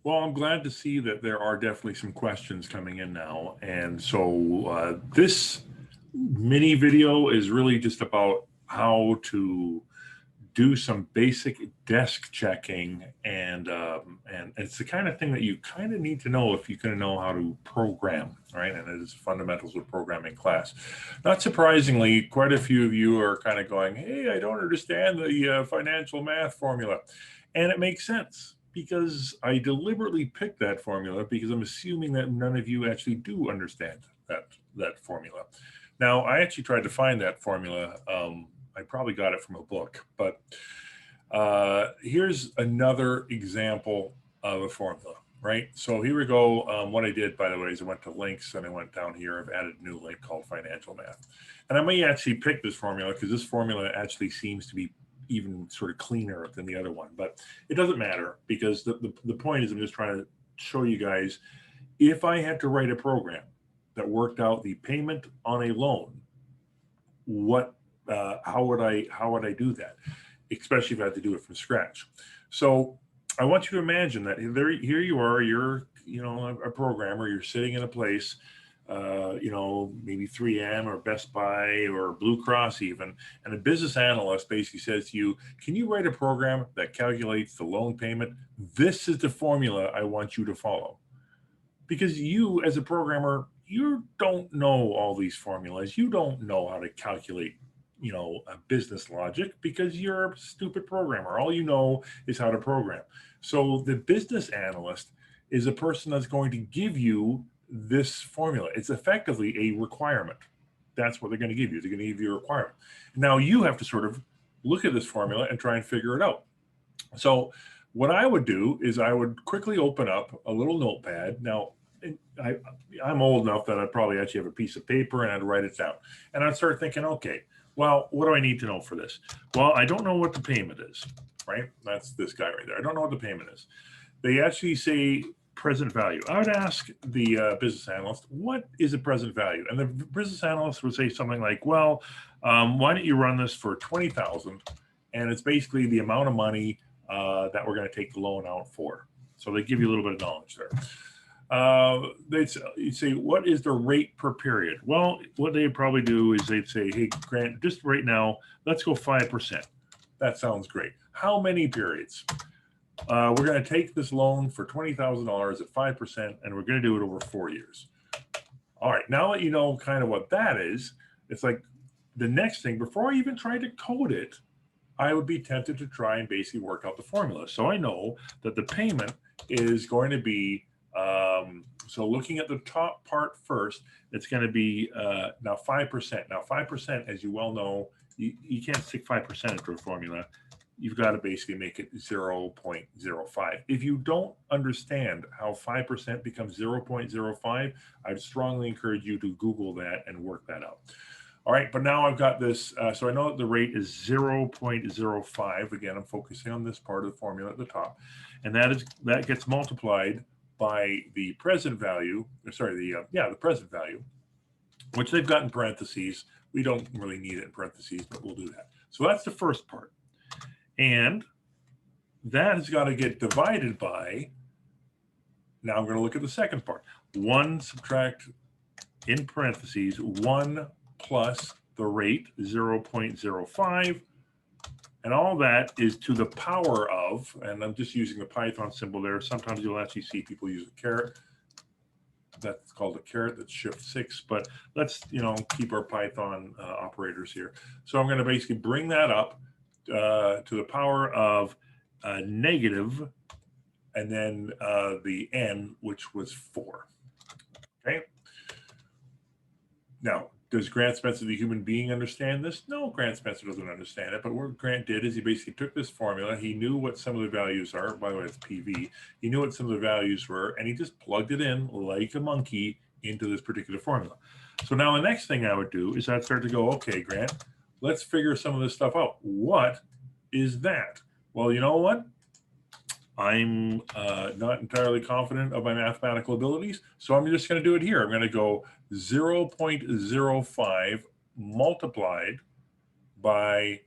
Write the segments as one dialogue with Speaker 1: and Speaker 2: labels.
Speaker 1: Well, I'm glad to see that there are definitely some questions coming in now. And so this mini video is really just about how to do some basic desk checking, and it's the kind of thing that you kind of need to know if you're going to know how to program, right? And it is fundamentals of programming class. Not surprisingly, quite a few of you are kind of going, "Hey, I don't understand the financial math formula," and it makes sense because I deliberately picked that formula because I'm assuming that none of you actually do understand that formula. Now, I actually tried to find that formula. I probably got it from a book, but here's another example of a formula, right? So here we go. What I did, by the way, is I went to links and I went down here. I've added a new link called Financial Math. And I may actually pick this formula because this formula actually seems to be even sort of cleaner than the other one, but it doesn't matter because the point is I'm just trying to show you guys if I had to write a program that worked out the payment on a loan, what how would I do that, especially if I had to do it from scratch? So I want you to imagine that here you are, you're a programmer, you're sitting in a place, maybe 3M or Best Buy or Blue Cross even, and a business analyst basically says to you, can you write a program that calculates the loan payment? This is the formula I want you to follow. Because you as a programmer, you don't know all these formulas. You don't know how to calculate, a business logic because you're a stupid programmer. All you know is how to program. So the business analyst is a person that's going to give you this formula. It's effectively a requirement. That's what they're going to give you. They're going to give you a requirement. Now you have to sort of look at this formula and try and figure it out. So what I would do is I would quickly open up a little notepad. Now, I, I'm old enough that I'd probably actually have a piece of paper and I'd write it down. And I'd start thinking, okay, well, what do I need to know for this? Well, I don't know what the payment is, right? That's this guy right there. I don't know what the payment is. They actually say present value. I would ask the business analyst, what is a present value? And the business analyst would say something like, well, why don't you run this for 20,000? And it's basically the amount of money that we're going to take the loan out for. So they give you a little bit of knowledge there. You'd say, what is the rate per period? Well, what they'd probably do is they'd say, hey, Grant, just right now, let's go 5%. That sounds great. How many periods? We're going to take this loan for $20,000 at 5%, and we're going to do it over 4 years. All right, now that you know kind of what that is, it's like the next thing, before I even try to code it, I would be tempted to try and basically work out the formula. So I know that the payment is going to be, so looking at the top part first, it's going to be now 5%. Now 5%, as you well know, you can't stick 5% into a formula. You've got to basically make it 0.05. If you don't understand how 5% becomes 0.05, I'd strongly encourage you to Google that and work that out. All right, but now I've got this, so I know that the rate is 0.05. Again, I'm focusing on this part of the formula at the top, and that gets multiplied by the present value, the present value, which they've got in parentheses. We don't really need it in parentheses, but we'll do that. So that's the first part. And that has got to get divided by, now I'm going to look at the second part. 1 subtract, in parentheses, 1 plus the rate, 0.05. And all that is to the power of, and I'm just using the Python symbol there. Sometimes you'll actually see people use a caret. That's called a caret, that's shift 6. But let's, keep our Python operators here. So I'm going to basically bring that up to the power of negative, and then the n, which was 4. Okay. Now, does Grant Spencer, the human being, understand this? No, Grant Spencer doesn't understand it. But what Grant did is he basically took this formula. He knew what some of the values are. By the way, it's PV. He knew what some of the values were, and he just plugged it in like a monkey into this particular formula. So now the next thing I would do is I'd start to go, okay, Grant, let's figure some of this stuff out. What is that? Well, you know what? I'm not entirely confident of my mathematical abilities, so I'm just going to do it here. I'm going to go 0.05 multiplied by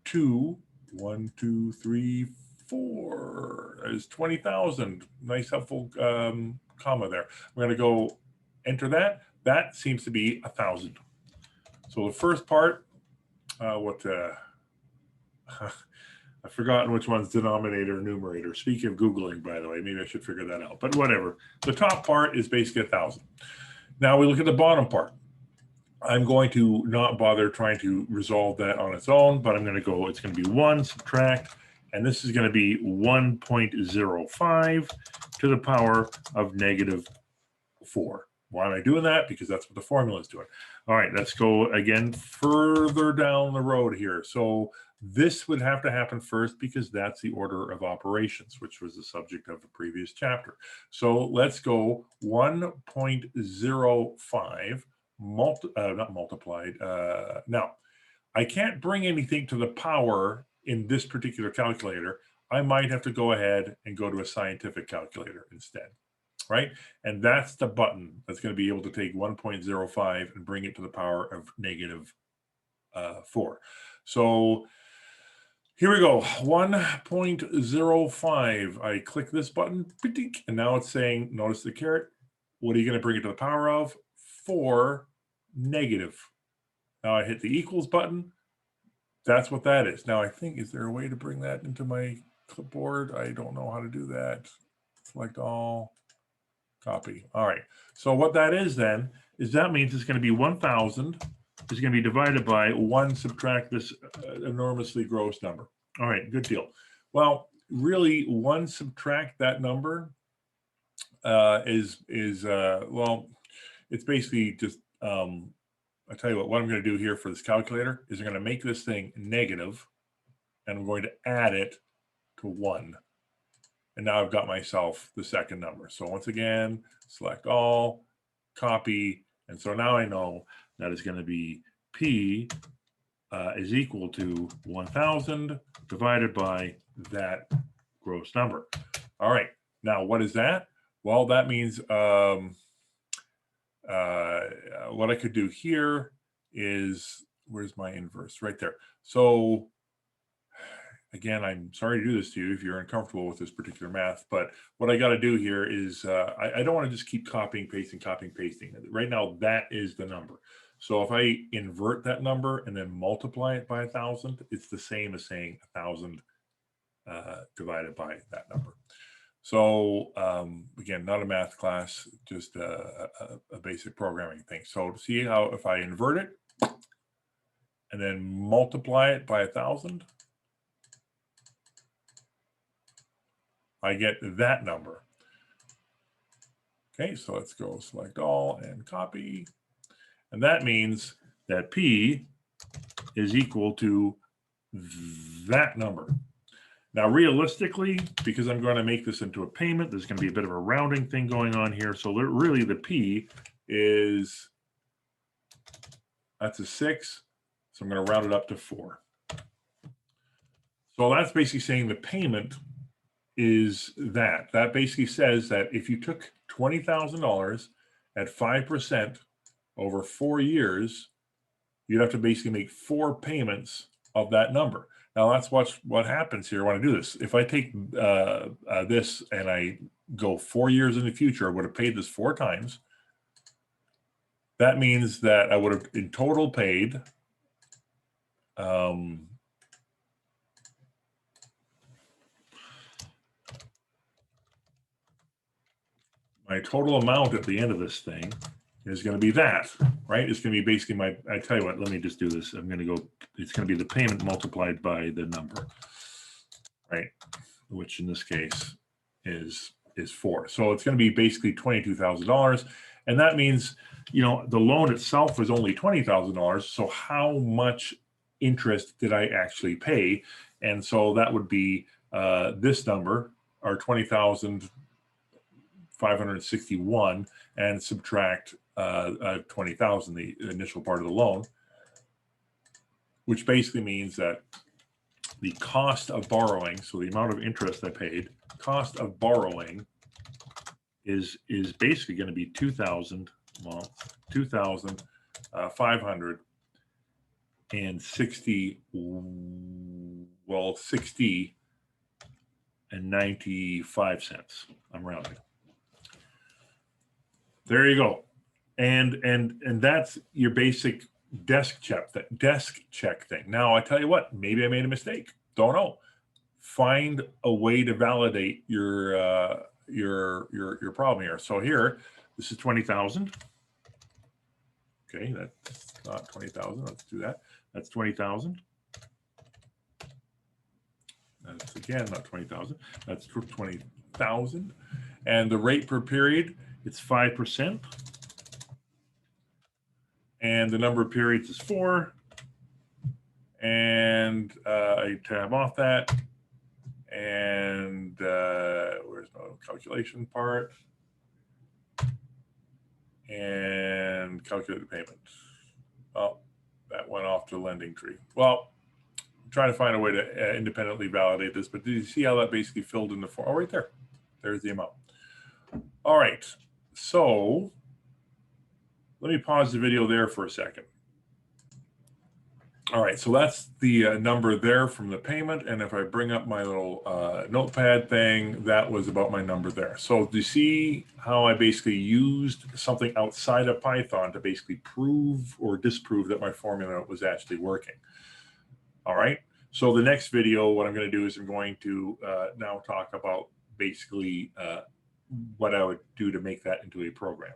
Speaker 1: 2, 1, 2, 3, 4 is 20,000. Nice helpful comma there. We're going to go enter that. That seems to be 1,000. So the first part, I've forgotten which one's denominator or numerator. Speaking of Googling, by the way, maybe I should figure that out. But whatever. The top part is basically 1,000. Now we look at the bottom part. I'm going to not bother trying to resolve that on its own, but I'm going to go, it's going to be 1 subtract, and this is going to be 1.05 to the power of -4. Why am I doing that? Because that's what the formula is doing. All right, let's go again further down the road here. So this would have to happen first because that's the order of operations, which was the subject of the previous chapter. So let's go 1.05 not multiplied. Now, I can't bring anything to the power in this particular calculator. I might have to go ahead and go to a scientific calculator instead, right? And that's the button that's going to be able to take 1.05 and bring it to the power of -4. So here we go, 1.05. I click this button, and now it's saying, notice the caret. What are you going to bring it to the power of? 4 negative. Now I hit the equals button. That's what that is. Now I think, is there a way to bring that into my clipboard? I don't know how to do that. Select all, copy. All right. So what that is then, is that means it's going to be 1,000 is going to be divided by 1 subtract this enormously gross number. All right, good deal. Well, really 1 subtract that number well, it's basically just, I tell you what I'm going to do here for this calculator is I'm going to make this thing negative, and I'm going to add it to 1. And now I've got myself the second number. So once again, select all, copy. And so now I know that is going to be P is equal to 1,000 divided by that gross number. All right. Now, what is that? Well, that means what I could do here is, where's my inverse? Right there. So again, I'm sorry to do this to you if you're uncomfortable with this particular math, but what I got to do here is I don't want to just keep copying, pasting. Right now, that is the number. So if I invert that number and then multiply it by 1,000, it's the same as saying 1,000 divided by that number. So again, not a math class, just a basic programming thing. So to see how, if I invert it and then multiply it by 1,000, I get that number. Okay, so let's go select all and copy. And that means that P is equal to that number. Now, realistically, because I'm going to make this into a payment, there's going to be a bit of a rounding thing going on here. So really the P is, that's a 6. So I'm going to round it up to 4. So that's basically saying the payment is that. That basically says that if you took $20,000 at 5% over 4 years, you'd have to basically make 4 payments of that number. Now that's what happens here when I do this. If I take this and I go 4 years in the future, I would have paid this 4 times. That means that I would have in total paid my total amount at the end of this thing is going to be that, right? It's going to be basically I tell you what, let me just do this. I'm going to go, it's going to be the payment multiplied by the number, right? Which in this case is 4. So it's going to be basically $22,000. And that means, you know, the loan itself was only $20,000. So how much interest did I actually pay? And so that would be this number, or 20,561, and subtract 20,000, the initial part of the loan, which basically means that the cost of borrowing, so the amount of interest I paid, cost of borrowing is basically going to be 2,560, well, 60 I'm rounding. There you go. And that's your basic desk check thing. Now I tell you what, maybe I made a mistake. Don't know. Find a way to validate your problem here. So here, this is 20,000. Okay, that's not 20,000. Let's do that. That's 20,000. That's again not 20,000. That's 20,000. And the rate per period, it's 5%. And the number of periods is 4. And I tab off that. And where's my calculation part? And calculate the payment. Well, that went off to the lending tree. Well, I'm trying to find a way to independently validate this, but did you see how that basically filled in the form? Oh, right there. There's the amount. All right. So let me pause the video there for a second. All right, so that's the number there from the payment. And if I bring up my little notepad thing, that was about my number there. So do you see how I basically used something outside of Python to basically prove or disprove that my formula was actually working? All right, so the next video, what I'm going to do is I'm going to now talk about basically what I would do to make that into a program.